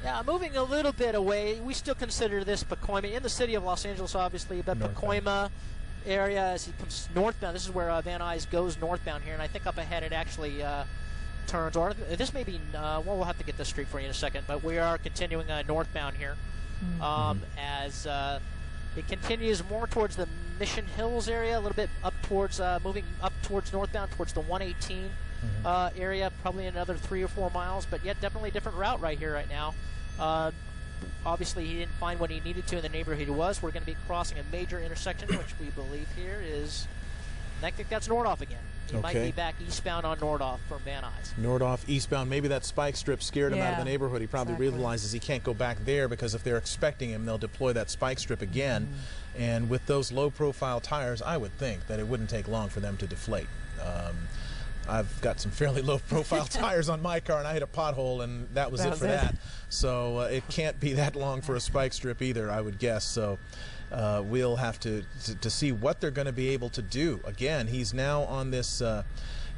Yeah, moving a little bit away. We still consider this Pacoima in the city of Los Angeles, obviously, but Pacoima area as he comes northbound. This is where Van Nuys goes northbound here, and I think up ahead it actually turns. Or this may be. Well, we'll have to get this street for you in a second, but we are continuing northbound here as it continues more towards the Mission Hills area, a little bit up towards moving up towards northbound towards the 118 area, probably another 3 or 4 miles, but yet definitely a different route right here, right now. Obviously, he didn't find what he needed to in the neighborhood he was. We're going to be crossing a major intersection, which we believe here is, I think that's Nordhoff again. He might be back eastbound on Nordhoff from Van Nuys. Nordhoff eastbound. Maybe that spike strip scared him out of the neighborhood. He probably realizes he can't go back there because if they're expecting him, they'll deploy that spike strip again. And with those low-profile tires, I would think that it wouldn't take long for them to deflate. I've got some fairly low-profile tires on my car, and I hit a pothole, and that was it for that. So it can't be that long for a spike strip either, I would guess. So we'll have to see what they're going to be able to do. Again, he's now on this.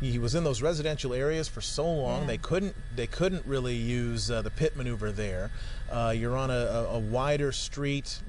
He was in those residential areas for so long. They couldn't really use the pit maneuver there. You're on a wider street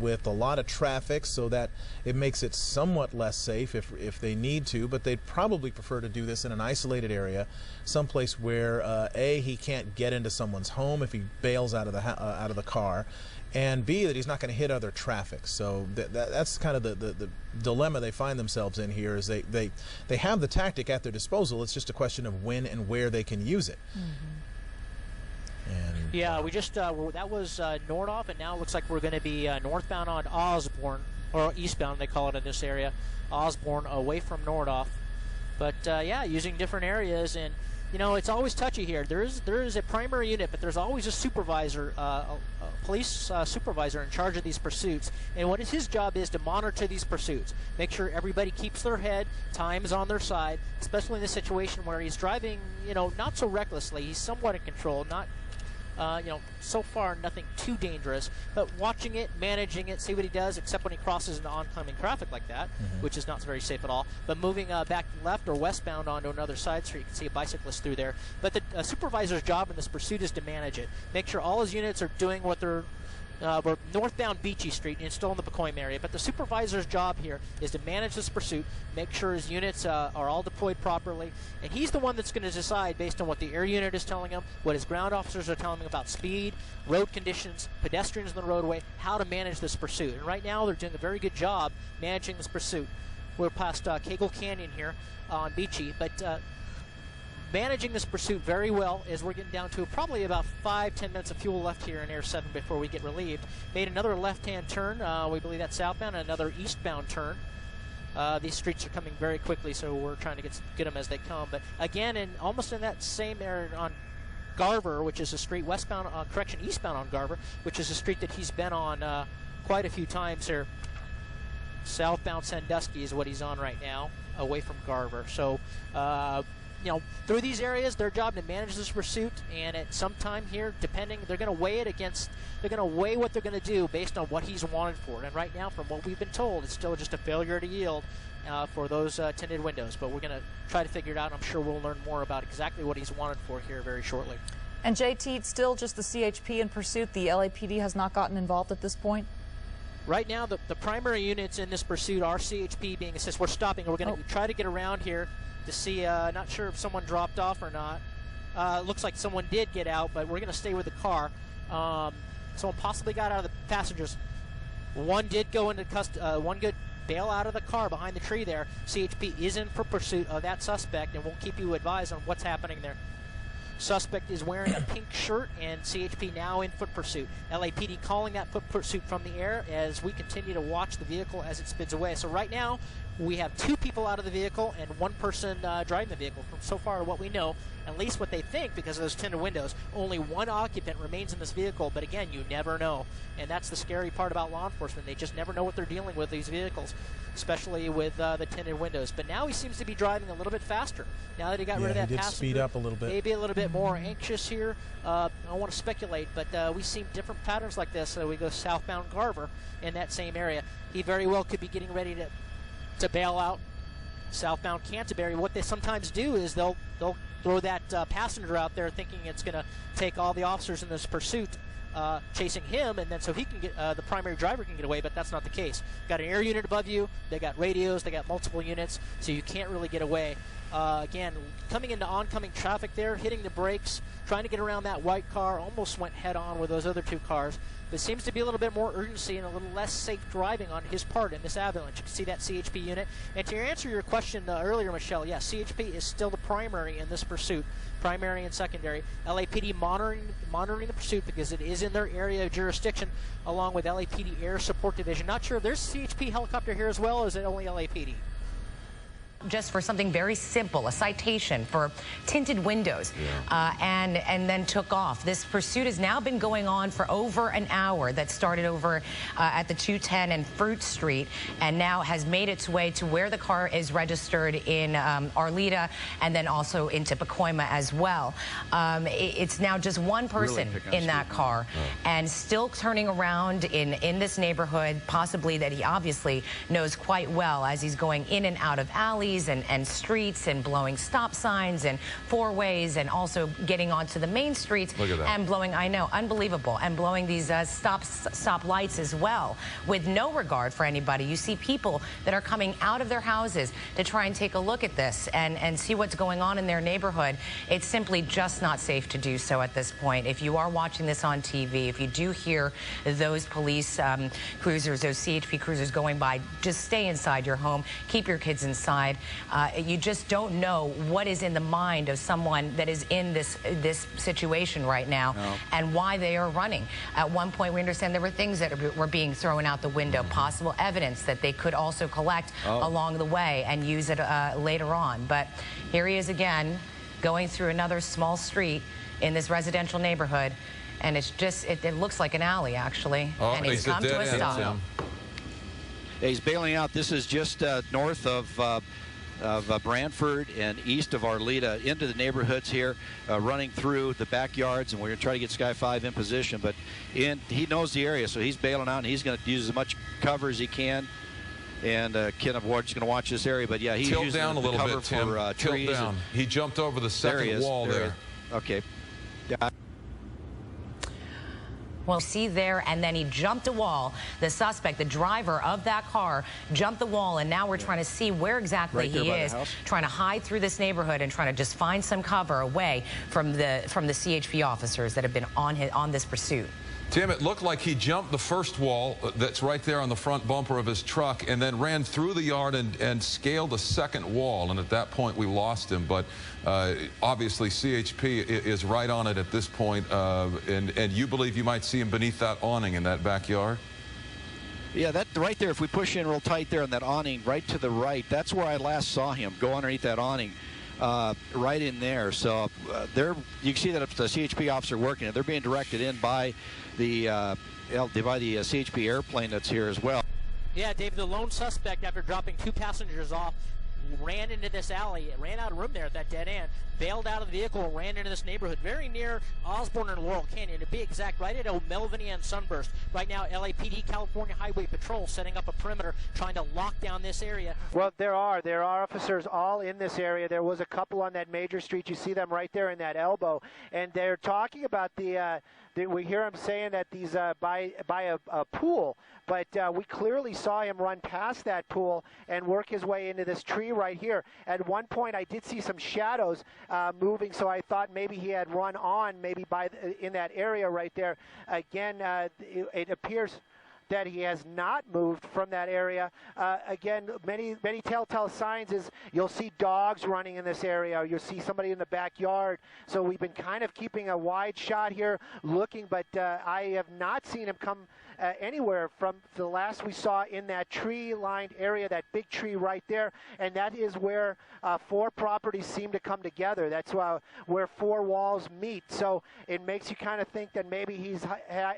with a lot of traffic, so that it makes it somewhat less safe if they need to, but they'd probably prefer to do this in an isolated area, someplace where A, he can't get into someone's home if he bails out of the car, and B, that he's not going to hit other traffic. So that's kind of the dilemma they find themselves in here, is they have the tactic at their disposal. It's just a question of when and where they can use it. And yeah, we just that was Nordhoff, and now it looks like we're going to be northbound on Osborne, or eastbound they call it in this area, Osborne, away from Nordhoff. But yeah, using different areas, and you know, it's always touchy here. There is a primary unit, but there's always a supervisor, a police supervisor in charge of these pursuits. And what his job is to monitor these pursuits, make sure everybody keeps their head, time is on their side, especially in this situation where he's driving, you know, not so recklessly. He's somewhat in control, not. You know, so far nothing too dangerous, but watching it, managing it, see what he does, except when he crosses into oncoming traffic like that, which is not very safe at all. But moving back left or westbound onto another side street, you can see a bicyclist through there. But the supervisor's job in this pursuit is to manage it, make sure all his units are doing what they're. We're northbound Beachy Street, and it's still in the Pacoima area, but the supervisor's job here is to manage this pursuit, make sure his units are all deployed properly, and he's the one that's going to decide, based on what the air unit is telling him, what his ground officers are telling him about speed, road conditions, pedestrians on the roadway, how to manage this pursuit. And right now they're doing a very good job managing this pursuit. We're past Cagle Canyon here on Beachy, but managing this pursuit very well, as we're getting down to probably about 5-10 minutes of fuel left here in Air 7 before we get relieved. Made another left-hand turn, we believe that's southbound, and another eastbound turn. These streets are coming very quickly, so we're trying to get them as they come. But again, almost in that same area on Garver, which is a street eastbound on Garver, which is a street that he's been on quite a few times here. Southbound Sandusky is what he's on right now, away from Garver. So, you know, through these areas, their job to manage this pursuit, and at some time here, depending, they're going to weigh it against, they're going to weigh what they're going to do based on what he's wanted for. And right now, from what we've been told, it's still just a failure to yield for those tinted windows. But we're going to try to figure it out. I'm sure we'll learn more about exactly what he's wanted for here very shortly. And JT, it's still just the CHP in pursuit. The LAPD has not gotten involved at this point? Right now, the primary units in this pursuit are CHP being assisted. We're stopping. We're going to try to get around here to see, not sure if someone dropped off or not. Looks like someone did get out, but we're going to stay with the car. Someone possibly got out of the passengers. One did go into one good bail out of the car behind the tree there. CHP is in for pursuit of that suspect, and we'll keep you advised on what's happening there. Suspect is wearing a pink shirt, and CHP now in foot pursuit. LAPD calling that foot pursuit from the air as we continue to watch the vehicle as it speeds away. So right now, we have 2 people out of the vehicle and 1 person driving the vehicle. From so far what we know, at least what they think, because of those tinted windows, only 1 occupant remains in this vehicle. But again, you never know. And that's the scary part about law enforcement. They just never know what they're dealing with, these vehicles, especially with the tinted windows. But now he seems to be driving a little bit faster. Now that he got rid of that passenger, speed up a little bit. Maybe a little bit more anxious here. I don't want to speculate, but we see different patterns like this. So we go southbound Garver in that same area. He very well could be getting ready to bail out southbound Canterbury. What they sometimes do is they'll throw that passenger out there thinking it's going to take all the officers in this pursuit chasing him, and then so he can get the primary driver can get away, but that's not the case. Got an air unit above you, they got radios, they got multiple units, so you can't really get away. Again, coming into oncoming traffic there, hitting the brakes, trying to get around that white car, almost went head on with those other two cars. There seems to be a little bit more urgency and a little less safe driving on his part in this avalanche. You can see that CHP unit. And to answer your question earlier, Michelle, yes, CHP is still the primary in this pursuit, primary and secondary. LAPD monitoring the pursuit because it is in their area of jurisdiction, along with LAPD Air Support Division. Not sure if there's a CHP helicopter here as well, or is it only LAPD? Just for something very simple, a citation for tinted windows, and then took off. This pursuit has now been going on for over an hour. That started over at the 210 and Fruit Street, and now has made its way to where the car is registered in Arleta, and then also into Pacoima as well. It's now just one person in that car, and still turning around in this neighborhood, possibly that he obviously knows quite well as he's going in and out of alleys and streets and blowing stop signs and four-ways, and also getting onto the main streets and blowing, I know, unbelievable, and blowing these stop lights as well with no regard for anybody. You see people that are coming out of their houses to try and take a look at this and see what's going on in their neighborhood. It's simply just not safe to do so at this point. If you are watching this on TV, if you do hear those police cruisers, those CHP cruisers going by, just stay inside your home, keep your kids inside. You just don't know what is in the mind of someone that is in this situation right now, and why they are running. At one point, we understand there were things that were being thrown out the window, possible evidence that they could also collect along the way and use it later on. But here he is again, going through another small street in this residential neighborhood, and it's just, it looks like an alley, actually. And he's come to a stop. Yeah, he's bailing out. This is just north of Brantford and east of Arleta, into the neighborhoods here, running through the backyards, and we're going to try to get Sky 5 in position. But he knows the area, so he's bailing out, and he's going to use as much cover as he can. And Kenneth Ward's going to watch this area. But yeah, he's tilt using down a the little cover bit, Tim. for Tilt trees. down. He jumped over the second wall there. Okay. Yeah. Well, see there, and then he jumped a wall. The suspect, the driver of that car, jumped the wall, and now we're trying to see where exactly he is, trying to hide through this neighborhood and trying to just find some cover away from the CHP officers that have been on this pursuit. Tim, it looked like he jumped the first wall that's right there on the front bumper of his truck, and then ran through the yard and scaled the second wall. And at that point, we lost him. But obviously, CHP is right on it at this point. And you believe you might see him beneath that awning in that backyard? Yeah, that right there, if we push in real tight there on that awning right to the right, that's where I last saw him, go underneath that awning. Right in there. So you can see that it's the CHP officer working it. They're being directed in by the CHP airplane that's here as well. Yeah, Dave, the lone suspect, after dropping two passengers off, ran into this alley, ran out of room there at that dead end, bailed out of the vehicle, and ran into this neighborhood very near Osborne and Laurel Canyon, to be exact, right at Melvin and Sunburst. Right now, LAPD, California Highway Patrol, setting up a perimeter, trying to lock down this area. Well, there are officers all in this area. There was a couple on that major street. You see them right there in that elbow, and they're talking about we hear him saying that these by a pool, but we clearly saw him run past that pool and work his way into this tree right here. At one point, I did see some shadows moving, so I thought maybe he had run on, maybe in that area right there. Again, it appears that he has not moved from that area. Again, many telltale signs is you'll see dogs running in this area, or you'll see somebody in the backyard. So we've been kind of keeping a wide shot here, looking, but I have not seen him come anywhere from the last we saw in that tree-lined area, that big tree right there, and that is where four properties seem to come together. That's where four walls meet. So it makes you kind of think that maybe he's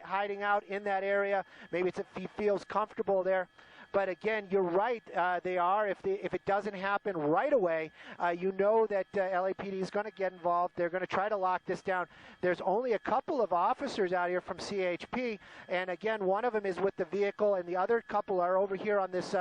hiding out in that area. Maybe it's if he feels comfortable there. But again, you're right. They are. If it doesn't happen right away, you know that LAPD is going to get involved. They're going to try to lock this down. There's only a couple of officers out here from CHP, and again, one of them is with the vehicle, and the other couple are over here on this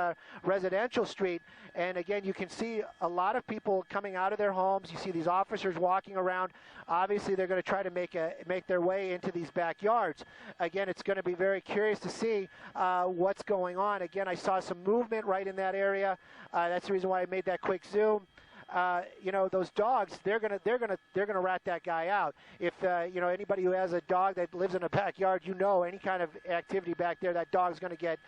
residential street. And again, you can see a lot of people coming out of their homes. You see these officers walking around. Obviously, they're going to try to make their way into these backyards. Again, it's going to be very curious to see what's going on. Again, I saw some movement right in that area. That's the reason why I made that quick zoom. You know, those dogs, they're gonna rat that guy out. If you know, anybody who has a dog that lives in a backyard, you know, any kind of activity back there, that dog's gonna get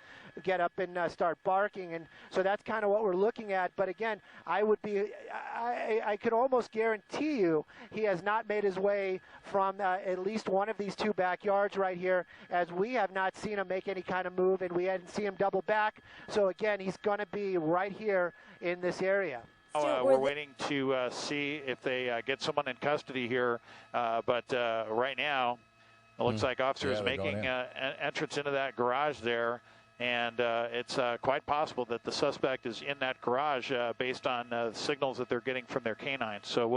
up and start barking. And so that's kind of what we're looking at. But again, I could almost guarantee you he has not made his way from at least one of these two backyards right here, as we have not seen him make any kind of move, and we hadn't seen him double back. So again, he's gonna be right here in this area. We're waiting to see if they get someone in custody here, but right now it looks like officers making an entrance into that garage there, and it's quite possible that the suspect is in that garage based on signals that they're getting from their canines. So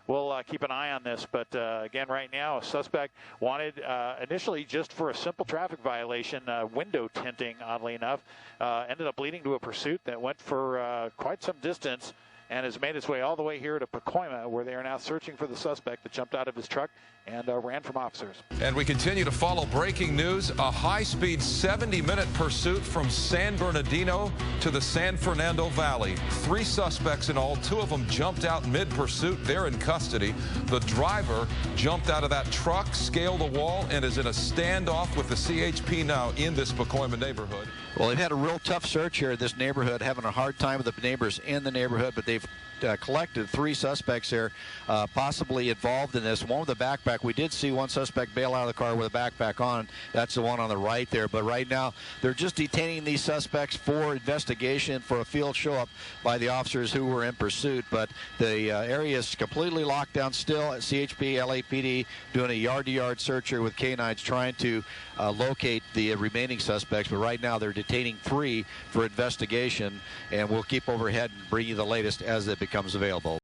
we'll keep an eye on this, but again, right now, a suspect wanted initially just for a simple traffic violation, window tinting, oddly enough, ended up leading to a pursuit that went for quite some distance, and has made its way all the way here to Pacoima, where they are now searching for the suspect that jumped out of his truck and ran from officers. And we continue to follow breaking news. A high-speed 70-minute pursuit from San Bernardino to the San Fernando Valley. 3 suspects in all. 2 of them jumped out mid-pursuit. They're in custody. The driver jumped out of that truck, scaled a wall, and is in a standoff with the CHP now in this Pacoima neighborhood. Well, they've had a real tough search here in this neighborhood, having a hard time with the neighbors in the neighborhood, but they've collected 3 suspects here possibly involved in this. One with a backpack. We did see one suspect bail out of the car with a backpack on. That's the one on the right there. But right now, they're just detaining these suspects for investigation, for a field show-up by the officers who were in pursuit. But the area is completely locked down still at CHP, LAPD, doing a yard-to-yard search here with canines, trying to locate the remaining suspects. But right now, they're detaining 3 for investigation, and we'll keep overhead and bring you the latest as it becomes available.